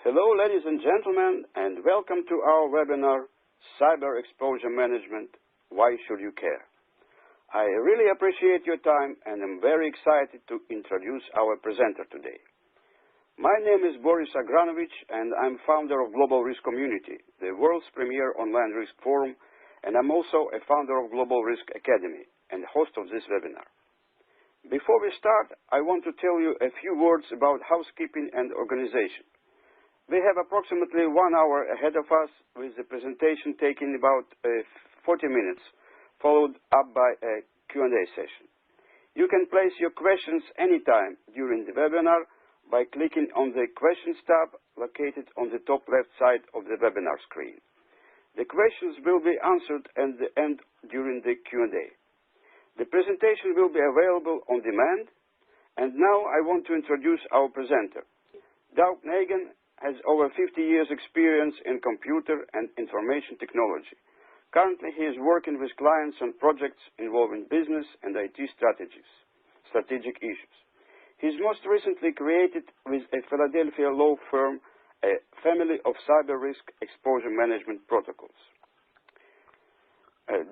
Hello, ladies and gentlemen, and welcome to our webinar, Cyber Exposure Management, Why Should You Care? I really appreciate your time, and I'm very excited to introduce our presenter today. My name is Boris Agranovich, and I'm founder of GlobalRiskCommunity, the world's premier online risk forum, and I'm also a founder of Global Risk Academy and host of this webinar. Before we start, I want to tell you a few words about housekeeping and organization. We have approximately 1 hour ahead of us, with the presentation taking about 40 minutes, followed up by a Q&A session. You can place your questions anytime during the webinar by clicking on the Questions tab located on the top left side of the webinar screen. The questions will be answered at the end during the Q&A. The presentation will be available on demand, and now I want to introduce our presenter. Doug Nagan has over 50 years' experience in computer and information technology. Currently, he is working with clients on projects involving business and IT strategic issues. He's most recently created with a Philadelphia law firm a family of cyber risk exposure management protocols.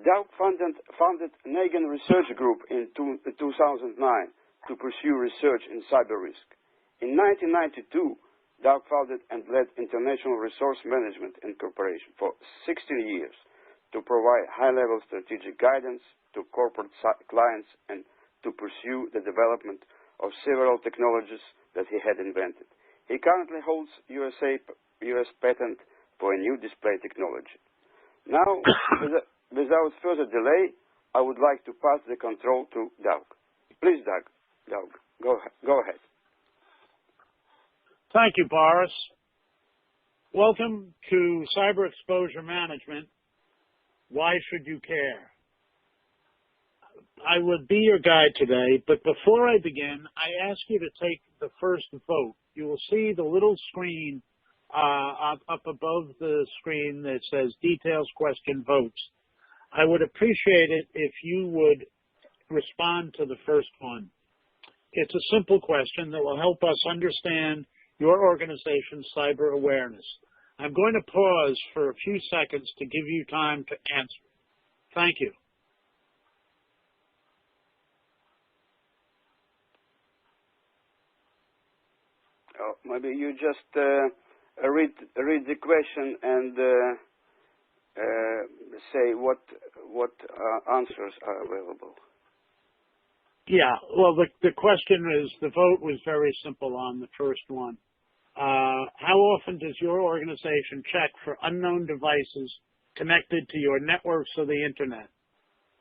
Doug founded Nagan Research Group in 2009 to pursue research in cyber risk. In 1992, Doug founded and led International Resource Management Incorporation for 16 years to provide high-level strategic guidance to corporate clients and to pursue the development of several technologies that he had invented. He currently holds US patent for a new display technology. Now, without further delay, I would like to pass the control to Doug. Please, Doug, go ahead. Thank you, Boris. Welcome to Cyber Exposure Management. Why should you care? I will be your guide today, but before I begin, I ask you to take the first vote. You will see the little screen up above the screen that says Details, Question, Votes. I would appreciate it if you would respond to the first one. It's a simple question that will help us understand your organization's cyber awareness. I'm going to pause for a few seconds to give you time to answer. Thank you. Maybe you just read the question and say what answers are available. Yeah, well, the question is, the vote was very simple on the first one. How often does your organization check for unknown devices connected to your networks or the internet?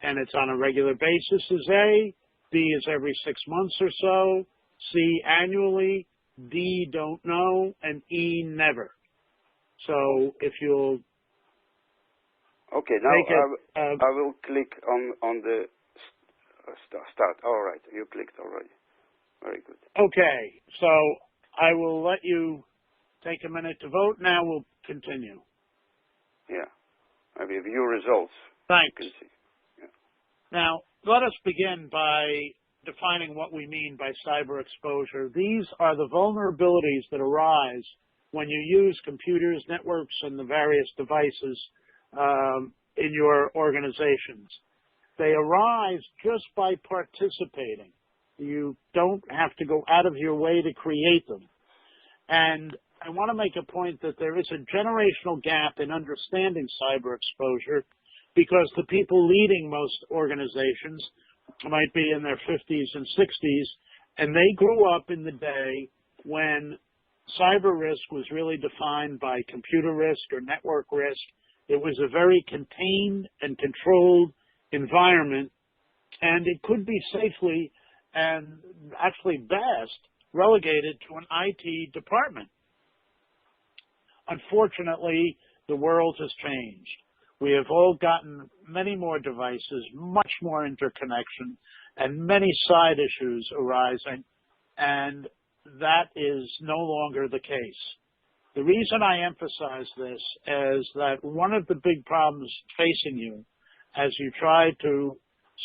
And it's on a regular basis is A, B is every 6 months or so, C, annually, D, don't know, and E, never. So if you'll... Okay, now I will click on the start. All right, you clicked already. Very good. Okay, so I will let you take a minute to vote. Now we'll continue. Yeah, maybe view results. Thanks. You can see. Yeah. Now, let us begin by defining what we mean by cyber exposure. These are the vulnerabilities that arise when you use computers, networks, and the various devices in your organizations. They arise just by participating. You don't have to go out of your way to create them. And I want to make a point that there is a generational gap in understanding cyber exposure, because the people leading most organizations might be in their 50s and 60s, and they grew up in the day when cyber risk was really defined by computer risk or network risk. It was a very contained and controlled environment, and it could be safely and actually best relegated to an IT department. Unfortunately, the world has changed. We have all gotten many more devices, much more interconnection, and many side issues arising, and that is no longer the case. The reason I emphasize this is that one of the big problems facing you as you try to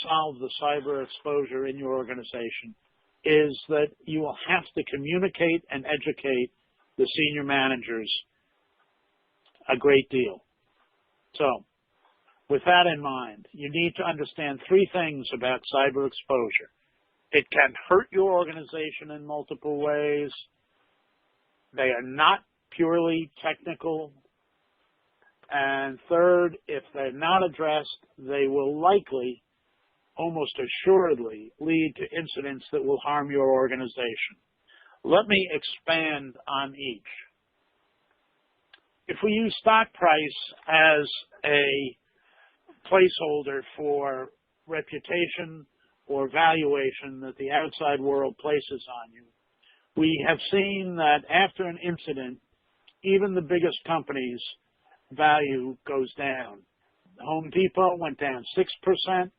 solve the cyber exposure in your organization is that you will have to communicate and educate the senior managers a great deal. So, with that in mind, you need to understand three things about cyber exposure. It can hurt your organization in multiple ways. They are not purely technical. And third, if they're not addressed, they will likely, almost assuredly, lead to incidents that will harm your organization. Let me expand on each. If we use stock price as a placeholder for reputation or valuation that the outside world places on you, we have seen that after an incident, even the biggest companies' value goes down. Home Depot went down 6%,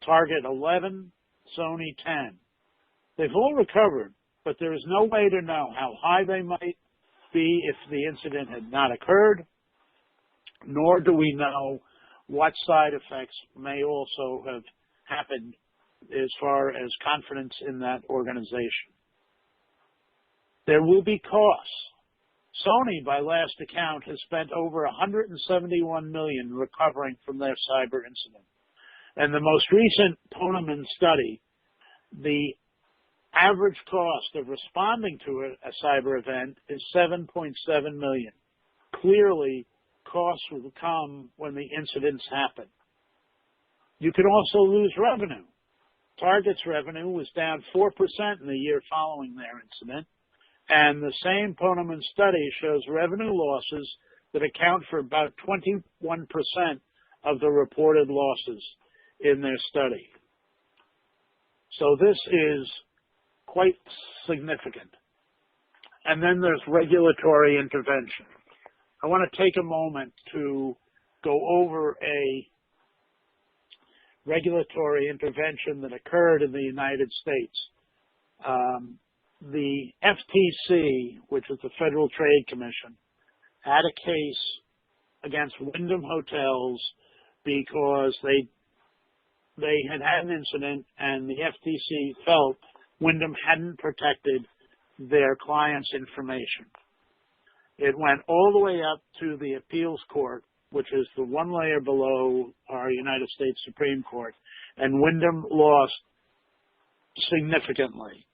Target 11%, Sony 10%. They've all recovered, but there is no way to know how high they might be if the incident had not occurred, nor do we know what side effects may also have happened as far as confidence in that organization. There will be costs. Sony, by last account, has spent over $171 million recovering from their cyber incident. And the most recent Poneman study, the average cost of responding to a cyber event is $7.7 million. Clearly, costs will come when the incidents happen. You can also lose revenue. Target's revenue was down 4% in the year following their incident, and the same Poneman study shows revenue losses that account for about 21% of the reported losses in their study. So this is quite significant. And then there's regulatory intervention. I want to take a moment to go over a regulatory intervention that occurred in the United States. The FTC, which is the Federal Trade Commission, had a case against Wyndham Hotels because they had an incident and the FTC felt Wyndham hadn't protected their clients' information. It went all the way up to the appeals court, which is the one layer below our United States Supreme Court, and Wyndham lost significantly.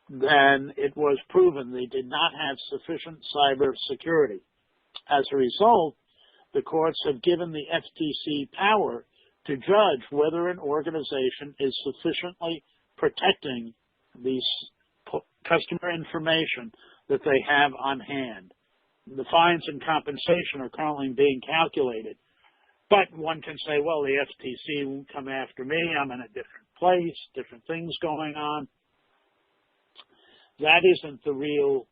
Then it was proven they did not have sufficient cyber security. As a result, the courts have given the FTC power to judge whether an organization is sufficiently protecting these customer information that they have on hand. The fines and compensation are currently being calculated. But one can say, well, the FTC won't come after me. I'm in a different place, different things going on. That isn't the real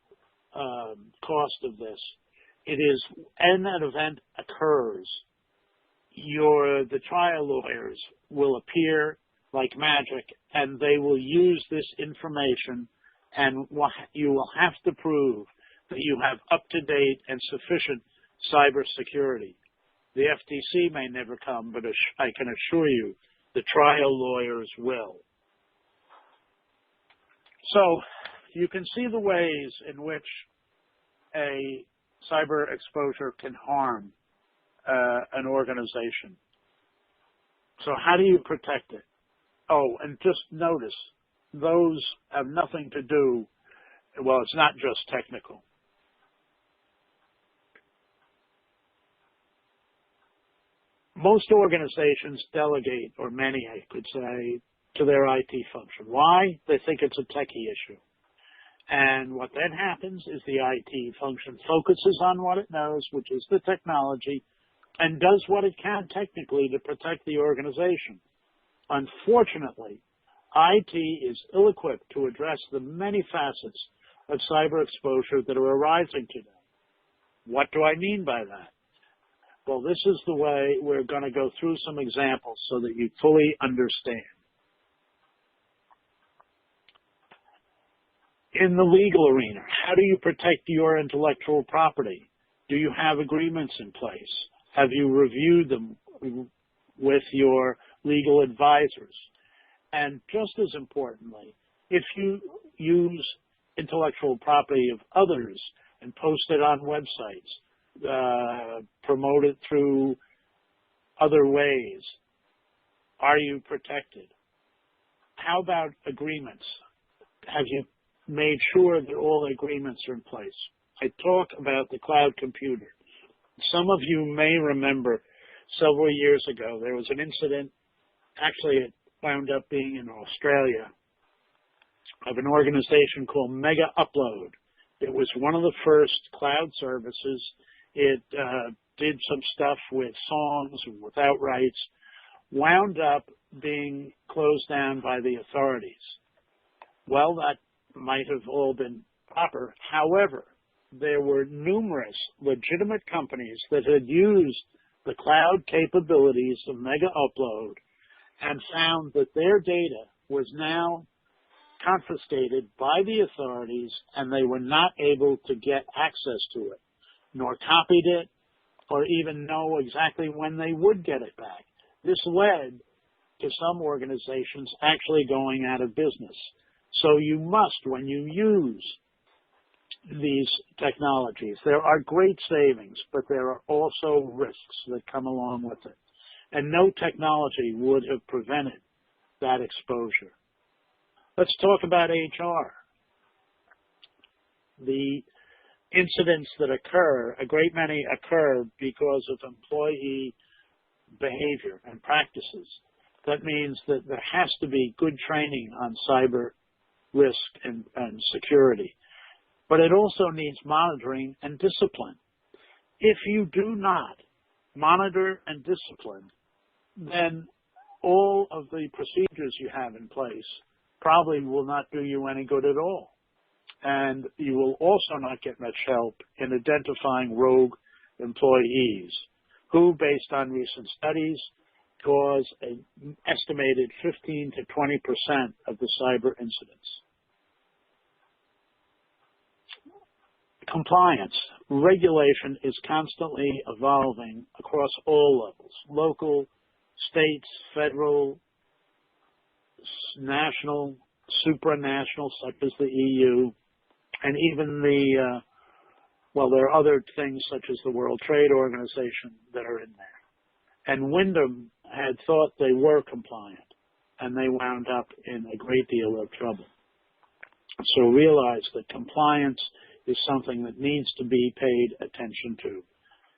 cost of this. It is, when an event occurs, the trial lawyers will appear like magic, and they will use this information, and you will have to prove that you have up-to-date and sufficient cyber security. The FTC may never come, but I can assure you the trial lawyers will. So you can see the ways in which a cyber exposure can harm an organization. So how do you protect it? Oh, and just notice, those have nothing to do, well, it's not just technical. Most organizations delegate, or many, I could say, to their IT function. Why? They think it's a techie issue. And what then happens is the IT function focuses on what it knows, which is the technology, and does what it can technically to protect the organization. Unfortunately, IT is ill-equipped to address the many facets of cyber exposure that are arising today. What do I mean by that? Well, this is the way we're going to go through some examples so that you fully understand. In the legal arena, how do you protect your intellectual property? Do you have agreements in place? Have you reviewed them with your legal advisors? And just as importantly, if you use intellectual property of others, and post it on websites, promote it through other ways? Are you protected? How about agreements? Have you made sure that all agreements are in place? I talk about the cloud computer. Some of you may remember several years ago, there was an incident, actually it wound up being in Australia, of an organization called Mega Upload. It was one of the first cloud services. It did some stuff with songs without rights, wound up being closed down by the authorities. Well, that might have all been proper. However, there were numerous legitimate companies that had used the cloud capabilities of Mega Upload and found that their data was now confiscated by the authorities, and they were not able to get access to it, nor copied it, or even know exactly when they would get it back. This led to some organizations actually going out of business. So you must, when you use these technologies, there are great savings, but there are also risks that come along with it. And no technology would have prevented that exposure. Let's talk about HR. The incidents that occur, a great many occur because of employee behavior and practices. That means that there has to be good training on cyber risk and security. But it also needs monitoring and discipline. If you do not monitor and discipline, then all of the procedures you have in place probably will not do you any good at all. And you will also not get much help in identifying rogue employees who, based on recent studies, cause an estimated 15 to 20% of the cyber incidents. Compliance. Regulation is constantly evolving across all levels: local, states, federal, national, supranational, such as the EU, and even the, there are other things such as the World Trade Organization that are in there. And Wyndham had thought they were compliant, and they wound up in a great deal of trouble. So realize that compliance is something that needs to be paid attention to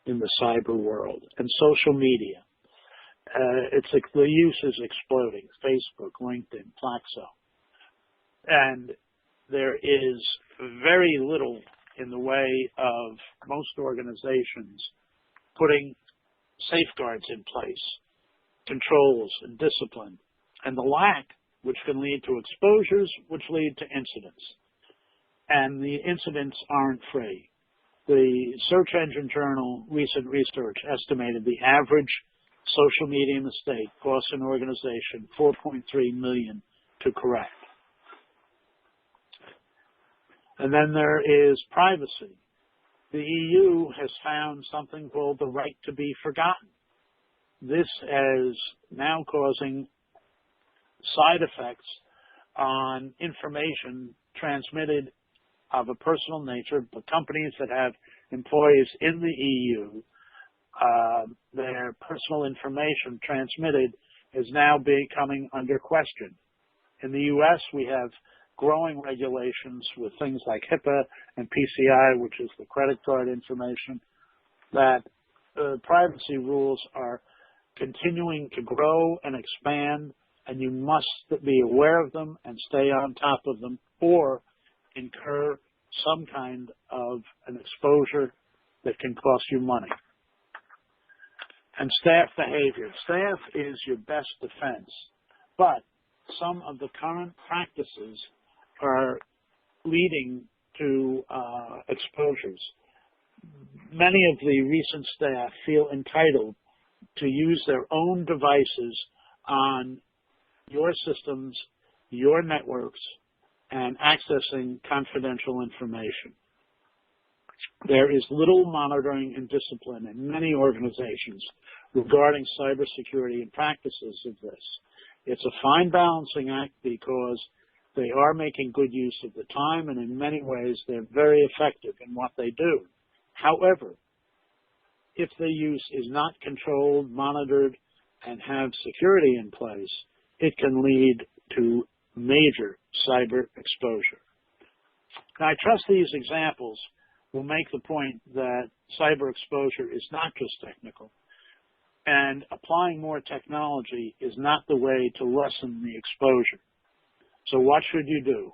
in the cyber world. And social media. The use is exploding. Facebook, LinkedIn, Plaxo. And there is very little in the way of most organizations putting safeguards in place, controls and discipline, and the lack, which can lead to exposures, which lead to incidents. And the incidents aren't free. The search engine journal recent research estimated the average social media mistake costs an organization $4.3 million to correct. And then there is privacy. The EU has found something called the right to be forgotten. This is now causing side effects on information transmitted of a personal nature, but companies that have employees in the EU, their personal information transmitted is now becoming under question. In the U.S., we have growing regulations with things like HIPAA and PCI, which is the credit card information, that privacy rules are continuing to grow and expand, and you must be aware of them and stay on top of them, or incur some kind of an exposure that can cost you money. And staff behavior. Staff is your best defense, but some of the current practices are leading to exposures. Many of the recent staff feel entitled to use their own devices on your systems, your networks, and accessing confidential information. There is little monitoring and discipline in many organizations regarding cybersecurity and practices of this. It's a fine balancing act because They are making good use of the time, and in many ways, they're very effective in what they do. However, if the use is not controlled, monitored, and have security in place, it can lead to major cyber exposure. Now, I trust these examples will make the point that cyber exposure is not just technical, and applying more technology is not the way to lessen the exposure. So what should you do?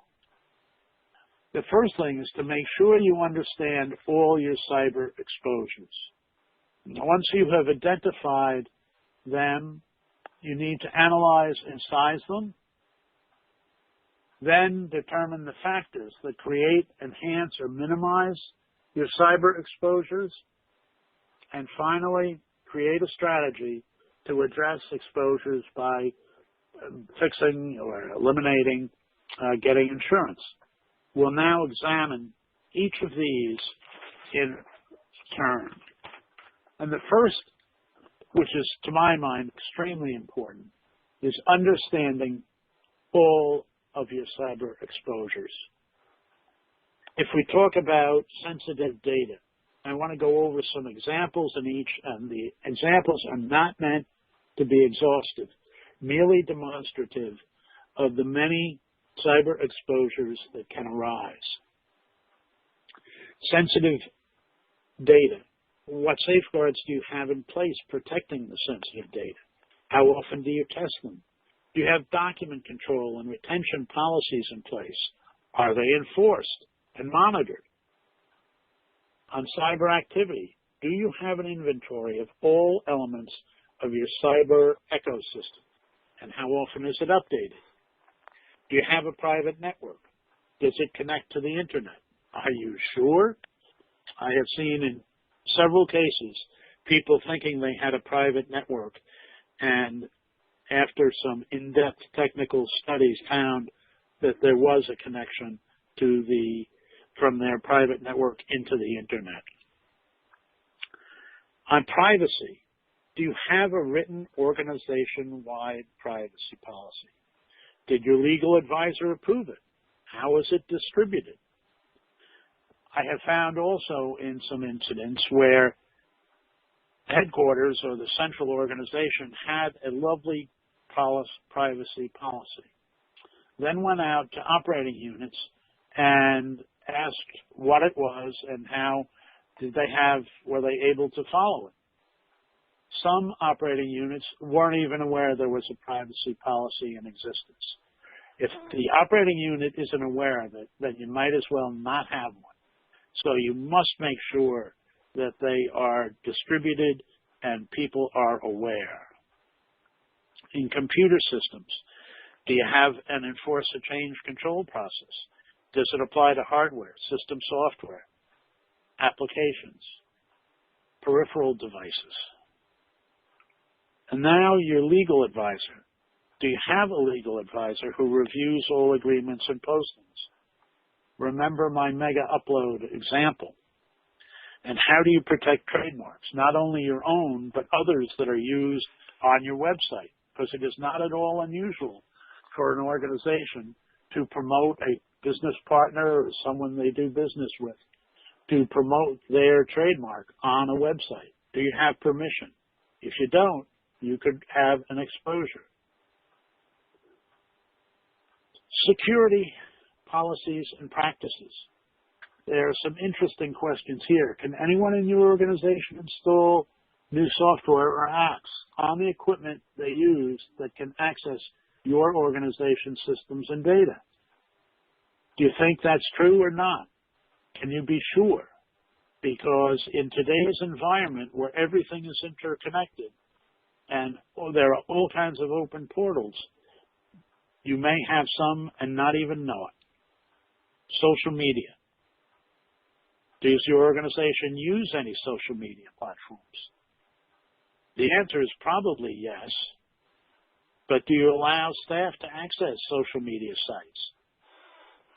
The first thing is to make sure you understand all your cyber exposures. Once you have identified them, you need to analyze and size them. Then determine the factors that create, enhance, or minimize your cyber exposures. And finally, create a strategy to address exposures by fixing or eliminating, getting insurance. We'll now examine each of these in turn. And the first, which is to my mind extremely important, is understanding all of your cyber exposures. If we talk about sensitive data, I want to go over some examples in each, and the examples are not meant to be exhaustive, merely demonstrative of the many cyber exposures that can arise. Sensitive data. What safeguards do you have in place protecting the sensitive data? How often do you test them? Do you have document control and retention policies in place? Are they enforced and monitored? On cyber activity, do you have an inventory of all elements of your cyber ecosystem? And how often is it updated? Do you have a private network? Does it connect to the internet? Are you sure? I have seen in several cases people thinking they had a private network, and after some in-depth technical studies found that there was a connection to from their private network into the internet. On privacy, do you have a written organization-wide privacy policy? Did your legal advisor approve it? How is it distributed? I have found also in some incidents where headquarters or the central organization had a lovely privacy policy, then went out to operating units and asked what it was and how were they able to follow it. Some operating units weren't even aware there was a privacy policy in existence. If the operating unit isn't aware of it, then you might as well not have one. So you must make sure that they are distributed and people are aware. In computer systems, do you have and enforce a change control process? Does it apply to hardware, system software, applications, peripheral devices? And now your legal advisor. Do you have a legal advisor who reviews all agreements and postings? Remember my mega upload example. And how do you protect trademarks? Not only your own, but others that are used on your website, because it is not at all unusual for an organization to promote a business partner or someone they do business with to promote their trademark on a website. Do you have permission? If you don't, you could have an exposure. Security policies and practices. There are some interesting questions here. Can anyone in your organization install new software or apps on the equipment they use that can access your organization's systems and data? Do you think that's true or not? Can you be sure? Because in today's environment where everything is interconnected and there are all kinds of open portals, you may have some and not even know it. Social media. Does your organization use any social media platforms? The answer is probably yes. But do you allow staff to access social media sites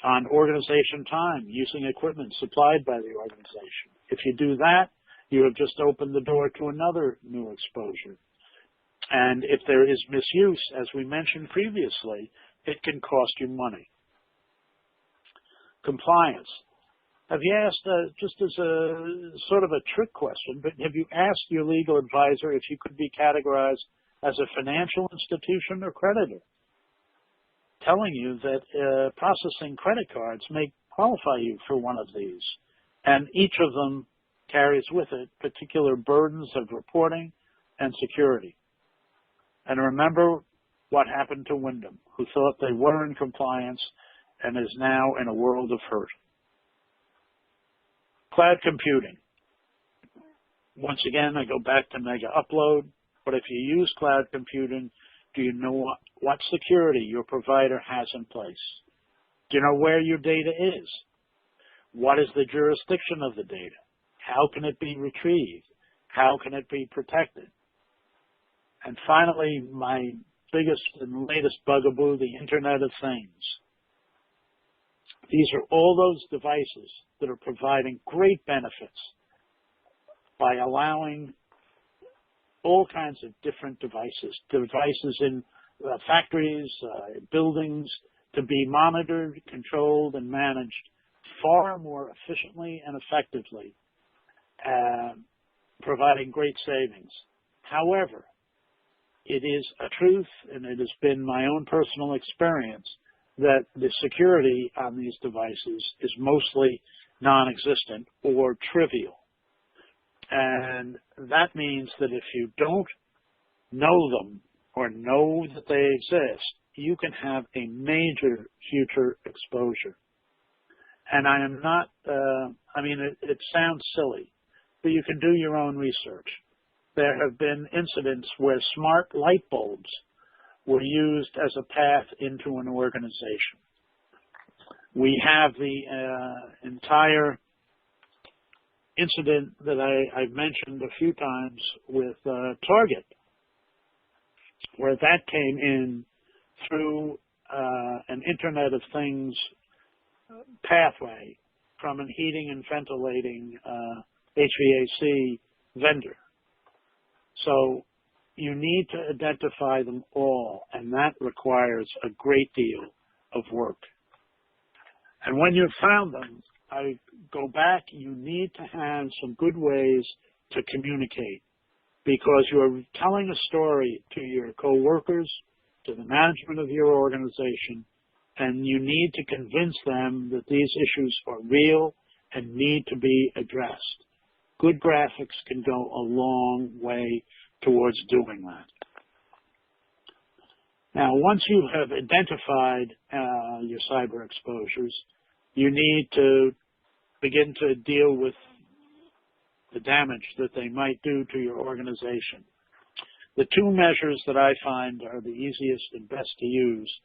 on organization time using equipment supplied by the organization? If you do that, you have just opened the door to another new exposure. And if there is misuse, as we mentioned previously, it can cost you money. compliance. Have you asked, just as a sort of a trick question, but have you asked your legal advisor if you could be categorized as a financial institution or creditor? Telling you that processing credit cards may qualify you for one of these, and each of them carries with it particular burdens of reporting and security. And remember what happened to Wyndham, who thought they were in compliance and is now in a world of hurt. Cloud computing. Once again, I go back to mega upload, but if you use cloud computing, do you know what security your provider has in place? Do you know where your data is? What is the jurisdiction of the data? How can it be retrieved? How can it be protected? And finally, my biggest and latest bugaboo, the Internet of Things. These are all those devices that are providing great benefits by allowing all kinds of different devices in factories, buildings, to be monitored, controlled, and managed far more efficiently and effectively, providing great savings. However, it is a truth, and it has been my own personal experience, that the security on these devices is mostly non-existent or trivial. And that means that if you don't know them or know that they exist, you can have a major future exposure. And I am not, it sounds silly, but you can do your own research. There have been incidents where smart light bulbs were used as a path into an organization. We have the entire incident that I've mentioned a few times with Target, where that came in through an Internet of Things pathway from a heating and ventilating HVAC vendor. So you need to identify them all, and that requires a great deal of work. And when you've found them, I go back, you need to have some good ways to communicate, because you're telling a story to your coworkers, to the management of your organization, and you need to convince them that these issues are real and need to be addressed. Good graphics can go a long way towards doing that. Now, once you have identified your cyber exposures, you need to begin to deal with the damage that they might do to your organization. The two measures that I find are the easiest and best to use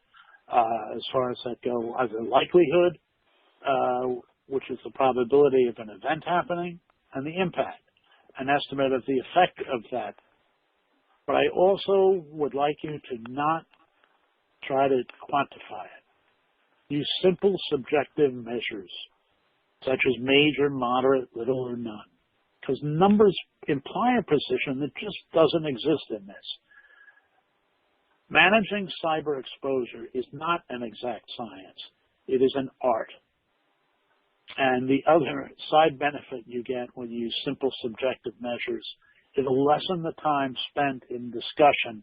as far as that go are the likelihood, which is the probability of an event happening, and the impact, an estimate of the effect of that. But I also would like you to not try to quantify it. Use simple subjective measures, such as major, moderate, little, or none, because numbers imply a precision that just doesn't exist in this. Managing cyber exposure is not an exact science. It is an art. And the other side benefit you get when you use simple subjective measures, it'll lessen the time spent in discussion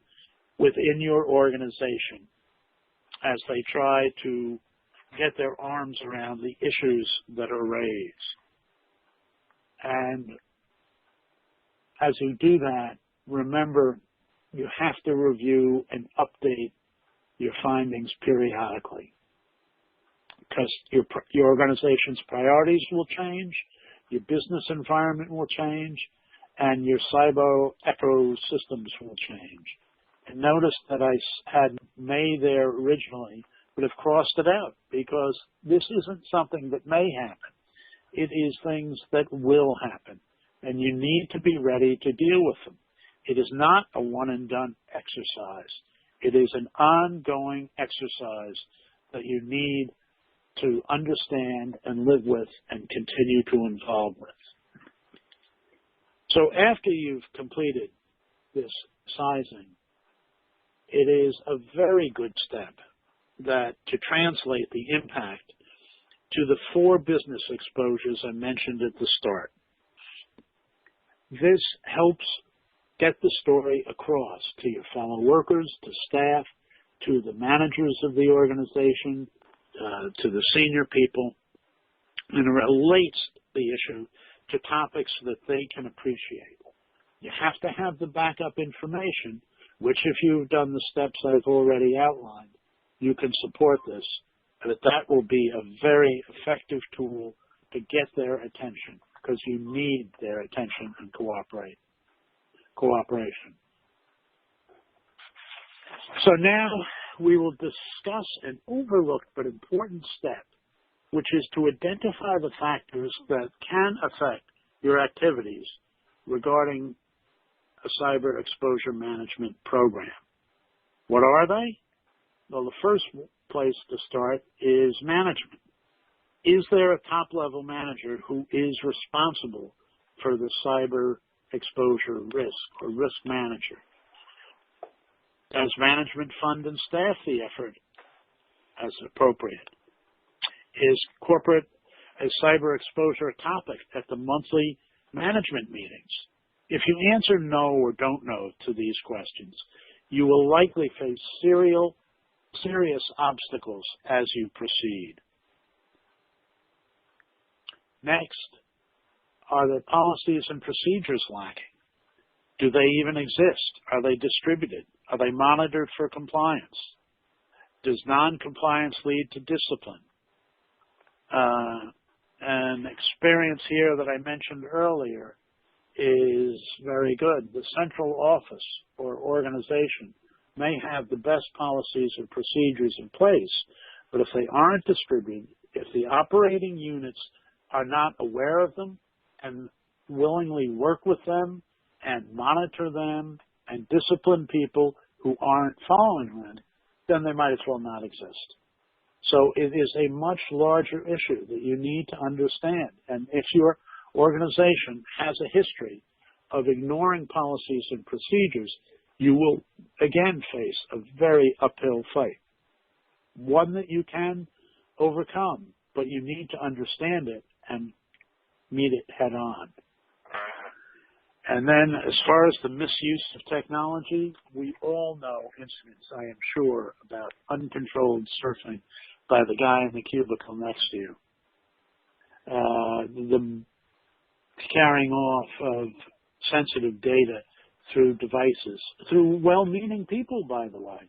within your organization as they try to get their arms around the issues that are raised. And as you do that, remember, you have to review and update your findings periodically, because your organization's priorities will change, your business environment will change, and your cyber ecosystems will change. And notice that I had May there originally, but have crossed it out, because this isn't something that may happen. It is things that will happen, and you need to be ready to deal with them. It is not a one-and-done exercise. It is an ongoing exercise that you need to understand and live with and continue to involve with. So after you've completed this sizing, it is a very good step that to translate the impact to the 4 business exposures I mentioned at the start. This helps get the story across to your fellow workers, to staff, to the managers of the organization, to the senior people, and it relates the issue to topics that they can appreciate. You have to have the backup information, which if you've done the steps I've already outlined, you can support this, but that will be a very effective tool to get their attention, because you need their attention and cooperation. So now we will discuss an overlooked but important step, which is to identify the factors that can affect your activities regarding a cyber exposure management program. What are they? Well, the first place to start is management. Is there a top-level manager who is responsible for the cyber exposure risk or risk manager? Does management fund and staff the effort as appropriate? Is corporate cyber exposure a topic at the monthly management meetings? If you answer no or don't know to these questions, you will likely face serious obstacles as you proceed. Next, are there policies and procedures lacking? Do they even exist? Are they distributed? Are they monitored for compliance? Does non-compliance lead to discipline? An experience here that I mentioned earlier is very good. The central office or organization may have the best policies and procedures in place, but if they aren't distributed, if the operating units are not aware of them and willingly work with them and monitor them and discipline people who aren't following them, then they might as well not exist. So it is a much larger issue that you need to understand. And if your organization has a history of ignoring policies and procedures, you will again face a very uphill fight. One that you can overcome, but you need to understand it and meet it head on. And then as far as the misuse of technology, we all know incidents, I am sure, about uncontrolled surfing by the guy in the cubicle next to you. The carrying off of sensitive data through devices, through well-meaning people, by the way.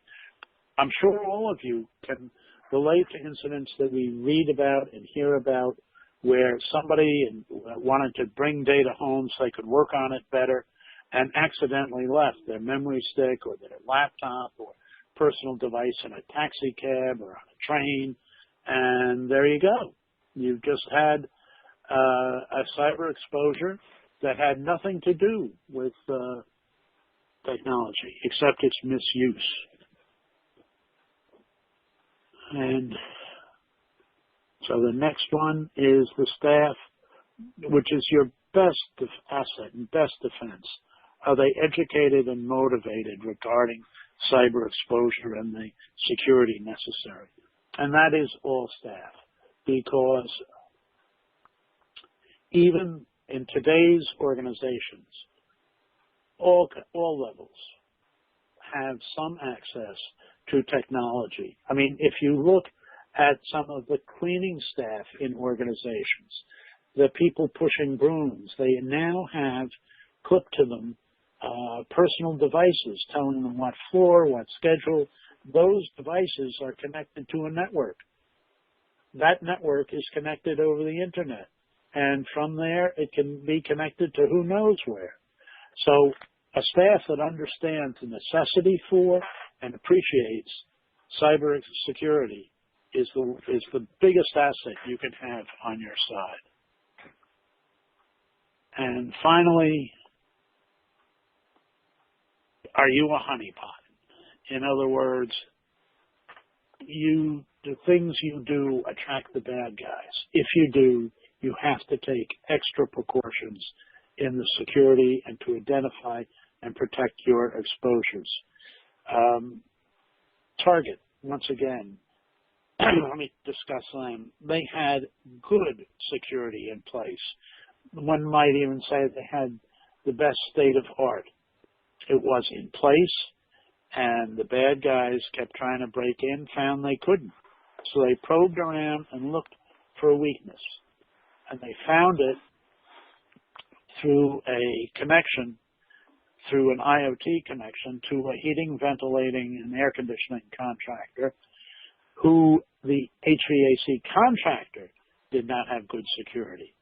I'm sure all of you can relate to incidents that we read about and hear about where somebody wanted to bring data home so they could work on it better and accidentally left their memory stick or their laptop or personal device in a taxi cab or on a train, and there you go. You've just had a cyber exposure that had nothing to do with technology except its misuse. And so the next one is the staff, which is your best asset and best defense. Are they educated and motivated regarding cyber exposure and the security necessary? And that is all staff, because even in today's organizations, all levels have some access to technology. I mean, if you look at some of the cleaning staff in organizations, the people pushing brooms, they now have clipped to them personal devices telling them what floor, what schedule. Those devices are connected to a network. That network is connected over the internet. And from there, it can be connected to who knows where. So a staff that understands the necessity for and appreciates cyber security is the biggest asset you can have on your side. And finally, are you a honeypot? In other words, the things you do attract the bad guys. If you do, you have to take extra precautions in the security and to identify and protect your exposures. Target, once again, let me discuss them. They had good security in place. One might even say they had the best state of art. It was in place, and the bad guys kept trying to break in, found they couldn't. So they probed around and looked for a weakness. And they found it through a connection, through an IoT connection to a heating, ventilating, and air conditioning contractor who the HVAC contractor did not have good security.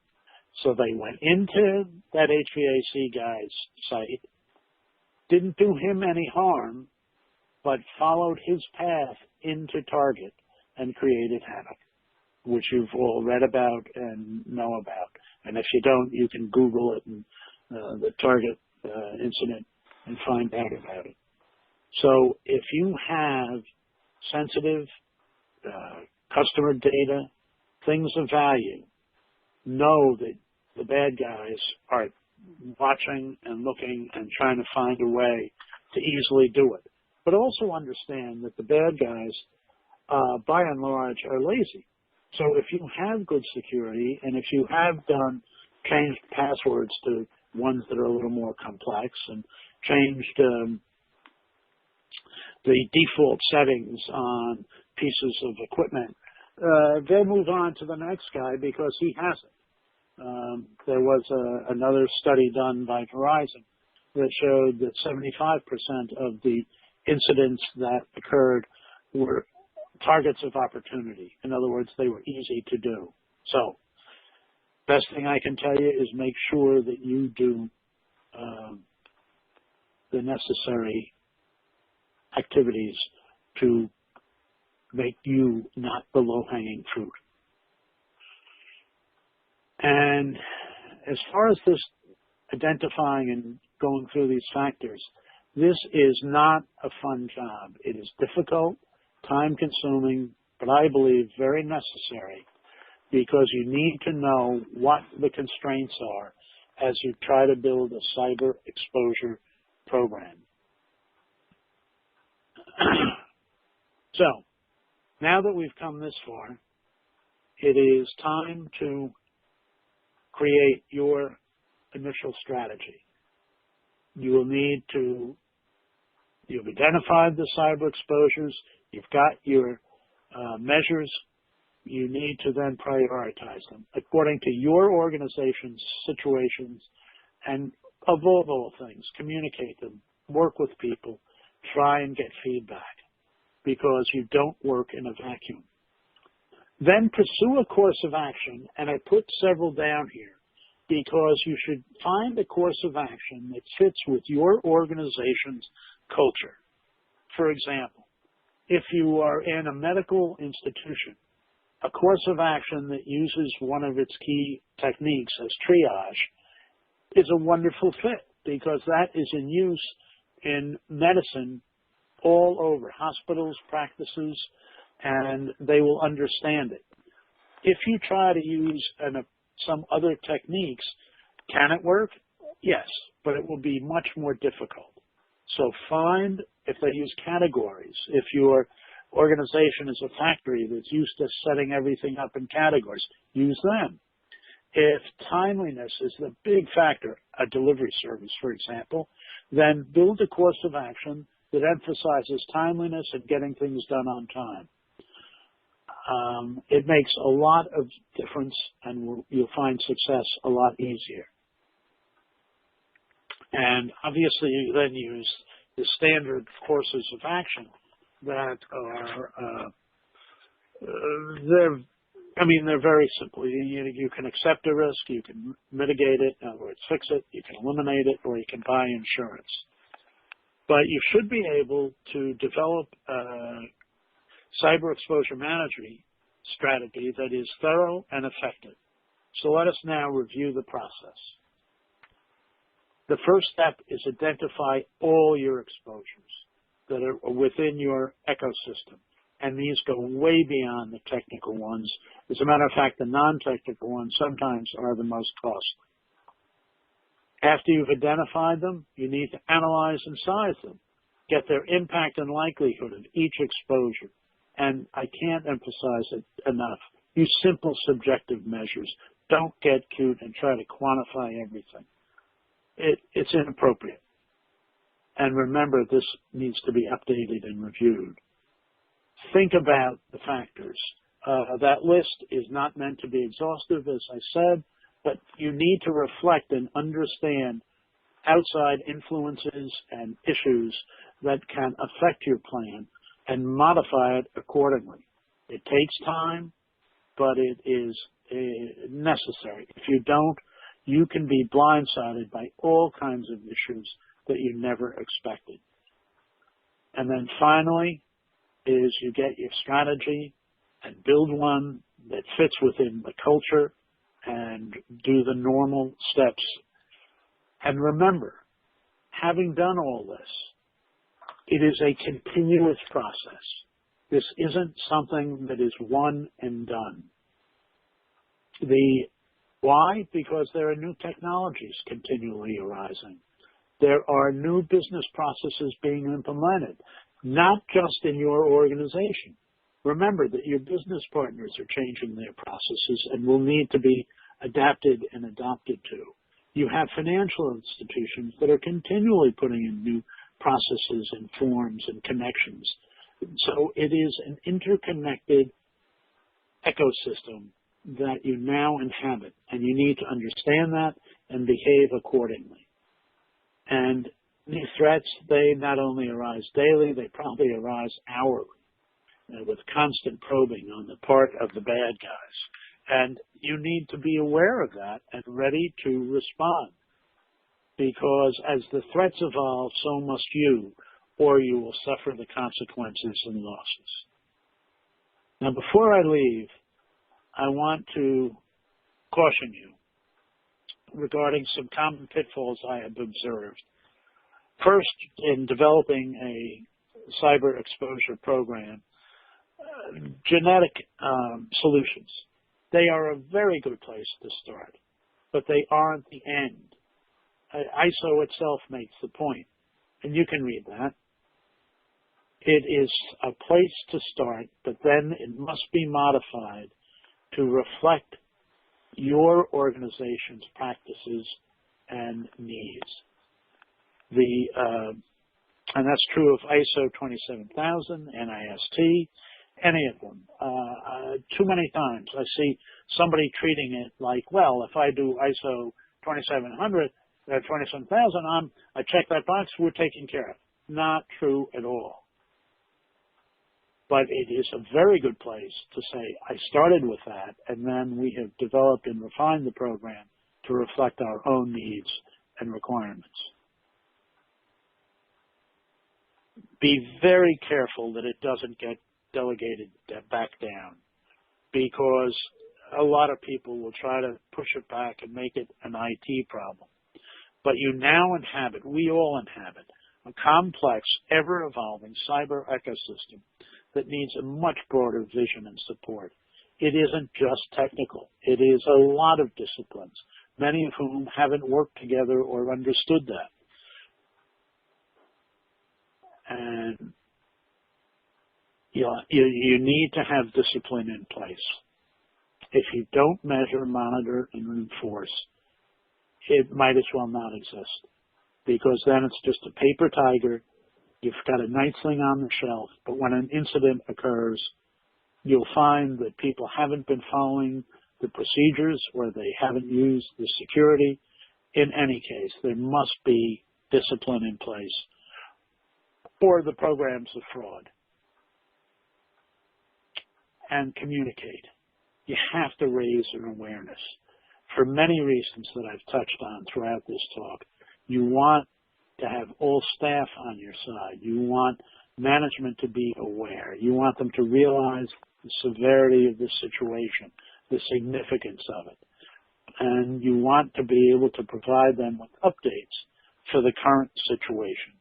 So they went into that HVAC guy's site, didn't do him any harm, but followed his path into Target and created havoc, which you've all read about and know about. And if you don't, you can Google it and the Target incident and find out about it. So if you have sensitive customer data, things of value, know that the bad guys are watching and looking and trying to find a way to easily do it. But also understand that the bad guys, by and large, are lazy. So if you have good security and if you have changed passwords to ones that are a little more complex and changed the default settings on pieces of equipment, they'll move on to the next guy because he has it. There was another study done by Verizon that showed that 75% of the incidents that occurred were targets of opportunity. In other words, they were easy to do. So, best thing I can tell you is make sure that you do the necessary activities to make you not the low-hanging fruit. And as far as this identifying and going through these factors, this is not a fun job. It is difficult, time-consuming, but I believe very necessary because you need to know what the constraints are as you try to build a cyber exposure program. So, now that we've come this far, it is time to create your initial strategy. You've identified the cyber exposures, you've got your measures, you need to then prioritize them according to your organization's situations and above all things, communicate them, work with people, try and get feedback because you don't work in a vacuum. Then pursue a course of action, and I put several down here because you should find a course of action that fits with your organization's culture. For example, if you are in a medical institution, a course of action that uses one of its key techniques as triage is a wonderful fit because that is in use in medicine all over, hospitals, practices, and they will understand it. If you try to use some other techniques, can it work? Yes, but it will be much more difficult. So find, if they use categories, if your organization is a factory that's used to setting everything up in categories, use them. If timeliness is the big factor, a delivery service, for example, then build a course of action that emphasizes timeliness and getting things done on time. It makes a lot of difference and you'll find success a lot easier. And obviously you then use the standard courses of action that are, they're very simple. You can accept a risk, you can mitigate it, in other words, fix it, you can eliminate it, or you can buy insurance. But you should be able to develop cyber exposure management strategy that is thorough and effective. So let us now review the process. The first step is identify all your exposures that are within your ecosystem. And these go way beyond the technical ones. As a matter of fact, the non-technical ones sometimes are the most costly. After you've identified them, you need to analyze and size them, get their impact and likelihood of each exposure. And I can't emphasize it enough. Use simple subjective measures. Don't get cute and try to quantify everything. It's inappropriate. And remember, this needs to be updated and reviewed. Think about the factors. That list is not meant to be exhaustive, as I said, but you need to reflect and understand outside influences and issues that can affect your plan and modify it accordingly. It takes time, but it is necessary. If you don't, you can be blindsided by all kinds of issues that you never expected. And then finally is you get your strategy and build one that fits within the culture and do the normal steps. And remember, having done all this, it is a continuous process. This isn't something that is one and done. Why? Because there are new technologies continually arising. There are new business processes being implemented, not just in your organization. Remember that your business partners are changing their processes and will need to be adapted and adopted to. You have financial institutions that are continually putting in new processes and forms and connections. So it is an interconnected ecosystem that you now inhabit, and you need to understand that and behave accordingly. And these threats, they not only arise daily, they probably arise hourly, with constant probing on the part of the bad guys. And you need to be aware of that and ready to respond, because as the threats evolve, so must you, or you will suffer the consequences and losses. Now, before I leave, I want to caution you regarding some common pitfalls I have observed. First, in developing a cyber exposure program, genetic solutions. They are a very good place to start, but they aren't the end. ISO itself makes the point, and you can read that. It is a place to start, but then it must be modified to reflect your organization's practices and needs. And that's true of ISO 27000, NIST, any of them. Too many times I see somebody treating it like, well, if I do ISO 27000, I check that box, we're taken care of. Not true at all. But it is a very good place to say, I started with that, and then we have developed and refined the program to reflect our own needs and requirements. Be very careful that it doesn't get delegated back down, because a lot of people will try to push it back and make it an IT problem. But you now inhabit, we all inhabit, a complex, ever-evolving cyber ecosystem that needs a much broader vision and support. It isn't just technical. It is a lot of disciplines, many of whom haven't worked together or understood that. And you need to have discipline in place. If you don't measure, monitor, and enforce, it might as well not exist, because then it's just a paper tiger. You've got a nice thing on the shelf, but when an incident occurs, you'll find that people haven't been following the procedures or they haven't used the security. In any case, there must be discipline in place, or the program's a fraud. And communicate. You have to raise an awareness. For many reasons that I've touched on throughout this talk, you want to have all staff on your side. You want management to be aware. You want them to realize the severity of the situation, the significance of it. And you want to be able to provide them with updates for the current situation.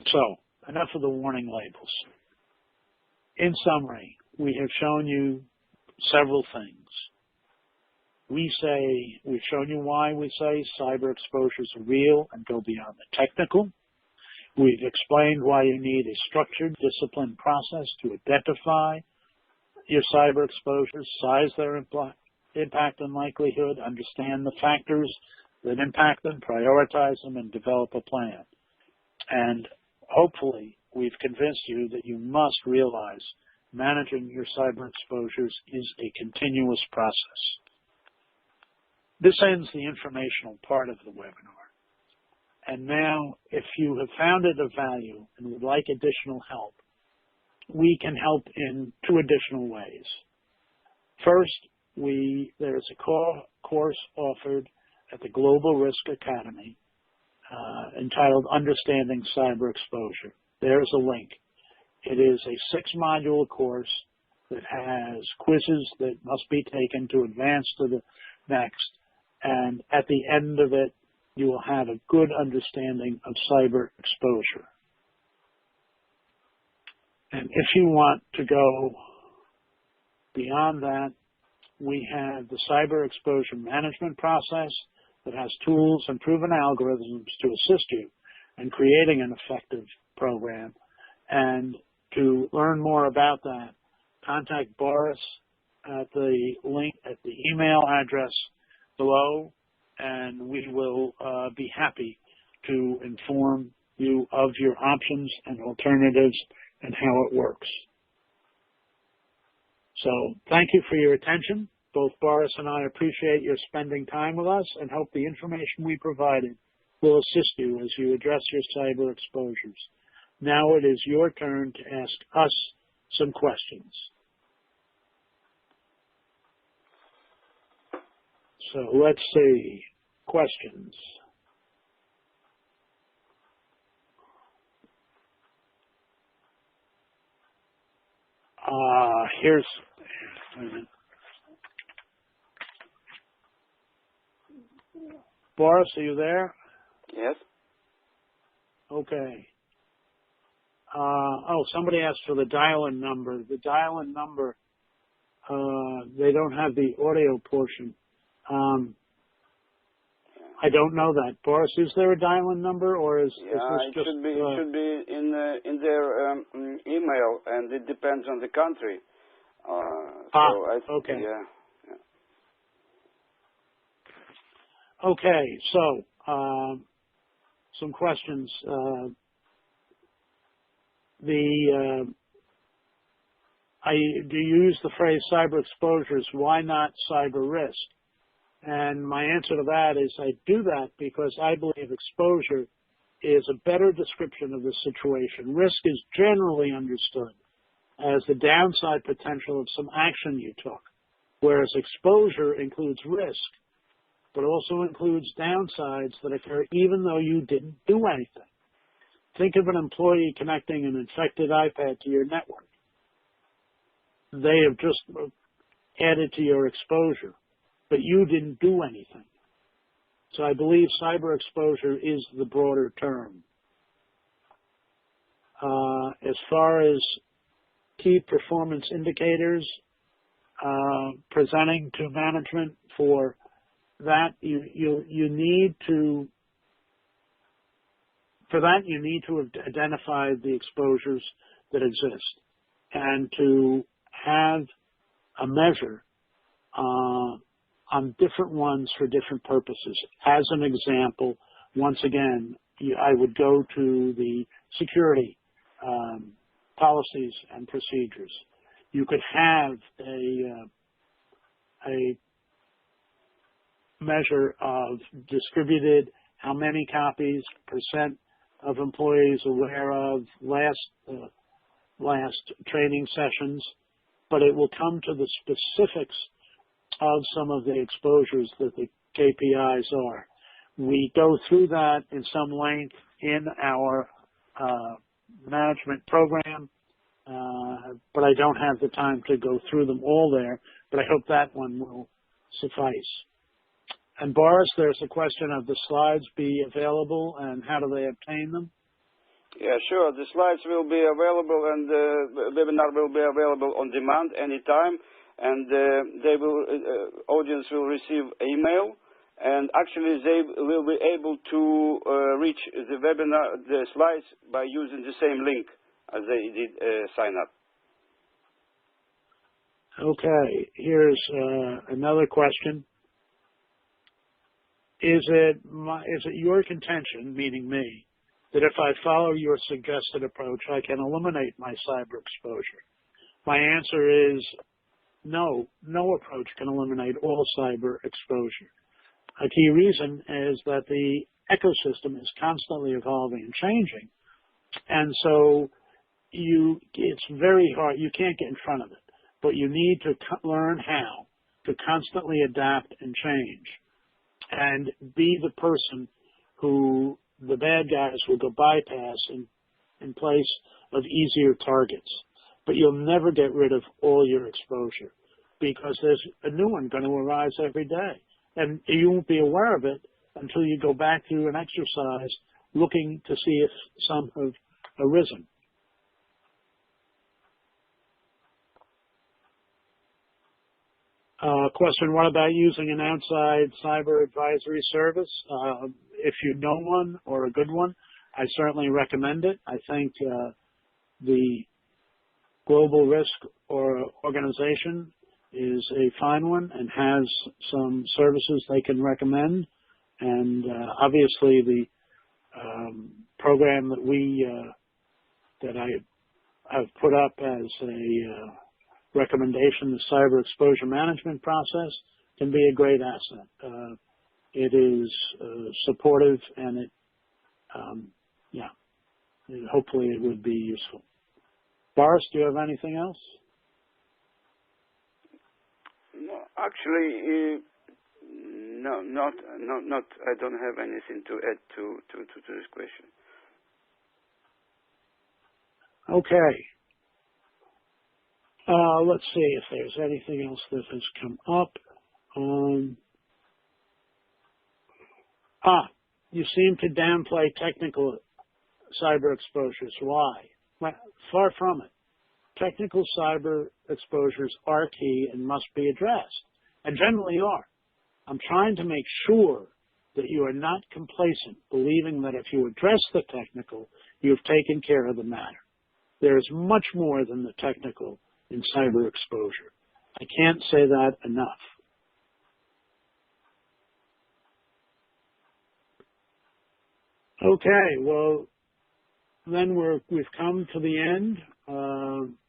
So, enough of the warning labels. In summary, we have shown you several things. We've shown you why we say cyber exposures are real and go beyond the technical. We've explained why you need a structured, disciplined process to identify your cyber exposures, size their impact and likelihood, understand the factors that impact them, prioritize them, and develop a plan. And hopefully, we've convinced you that you must realize managing your cyber exposures is a continuous process. This ends the informational part of the webinar. And now, if you have found it of value and would like additional help, we can help in two additional ways. First, there is a course offered at the Global Risk Academy entitled Understanding Cyber Exposure. There's a link. It is a 6-module course that has quizzes that must be taken to advance to the next. And at the end of it, you will have a good understanding of cyber exposure. And if you want to go beyond that, we have the cyber exposure management process that has tools and proven algorithms to assist you in creating an effective program. And to learn more about that, contact Boris at the link at the email address below, and we will be happy to inform you of your options and alternatives and how it works. So thank you for your attention. Both Boris and I appreciate your spending time with us and hope the information we provided will assist you as you address your cyber exposures. Now it is your turn to ask us some questions. So let's see. Questions. Here's Boris, are you there? Yes. Okay. Somebody asked for the dial-in number. The dial-in number, they don't have the audio portion. I don't know that. Boris, is there a dial-in number, or is this just... It should be in their email, and it depends on the country. Okay. Yeah. Okay, so some questions. Do you use the phrase cyber exposures? Why not cyber risk? And my answer to that is I do that because I believe exposure is a better description of the situation. Risk is generally understood as the downside potential of some action you took, whereas exposure includes risk, but also includes downsides that occur even though you didn't do anything. Think of an employee connecting an infected iPad to your network. They have just added to your exposure, but you didn't do anything. So I believe cyber exposure is the broader term. As far as key performance indicators presenting to management, for that you need to have identified the exposures that exist and to have a measure on different ones for different purposes. As an example, once again, I would go to the security policies and procedures. You could have a measure of distributed, how many copies, percent of employees aware of, last training sessions, but it will come to the specifics of some of the exposures that the KPIs are. We go through that in some length in our management program, but I don't have the time to go through them all there, but I hope that one will suffice. And Boris, there's a question of the slides be available and how do they obtain them? Yeah, sure. The slides will be available and the webinar will be available on demand anytime, and audience will receive email, and actually they will be able to reach the webinar, the slides, by using the same link as they did sign up. Okay, here's another question. Is it your contention, meaning me, that if I follow your suggested approach, I can eliminate my cyber exposure? My answer is no. No approach can eliminate all cyber exposure. A key reason is that the ecosystem is constantly evolving and changing, and so it's very hard. You can't get in front of it, but you need to learn how to constantly adapt and change, and be the person who the bad guys will go bypass in place of easier targets. But you'll never get rid of all your exposure, because there's a new one going to arise every day. And you won't be aware of it until you go back through an exercise looking to see if some have arisen. Question, what about using an outside cyber advisory service? If you know one or a good one, I certainly recommend it. I think the Global Risk organization is a fine one and has some services they can recommend. And obviously the program that I have put up as a recommendation, the cyber exposure management process, can be a great asset. It is supportive, and hopefully it would be useful. Boris, do you have anything else? No, actually, no, not. I don't have anything to add to this question. Okay. Let's see if there's anything else that has come up. You seem to downplay technical cyber exposures. Why? Well, far from it. Technical cyber exposures are key and must be addressed, and generally are. I'm trying to make sure that you are not complacent, believing that if you address the technical, you've taken care of the matter. There is much more than the technical in cyber exposure. I can't say that enough. Okay, well, then we've come to the end.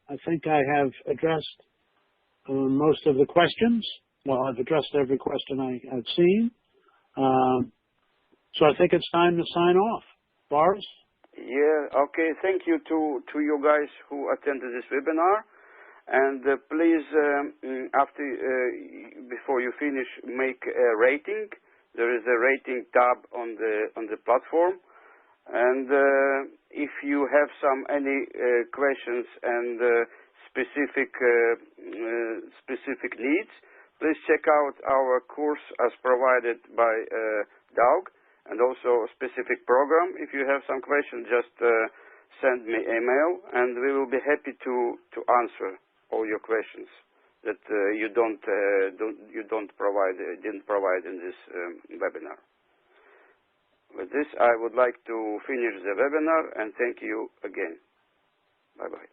I think I have addressed most of the questions. Well, I've addressed every question I've seen. So I think it's time to sign off. Boris? Yeah, okay. Thank you to you guys who attended this webinar. And please, before you finish, make a rating. There is a rating tab on the platform. And if you have any questions and specific needs, please check out our course as provided by Doug, and also a specific program. If you have some questions, just send me an email, and we will be happy to answer all your questions that you didn't provide in this webinar. With this, I would like to finish the webinar, and thank you again. Bye-bye.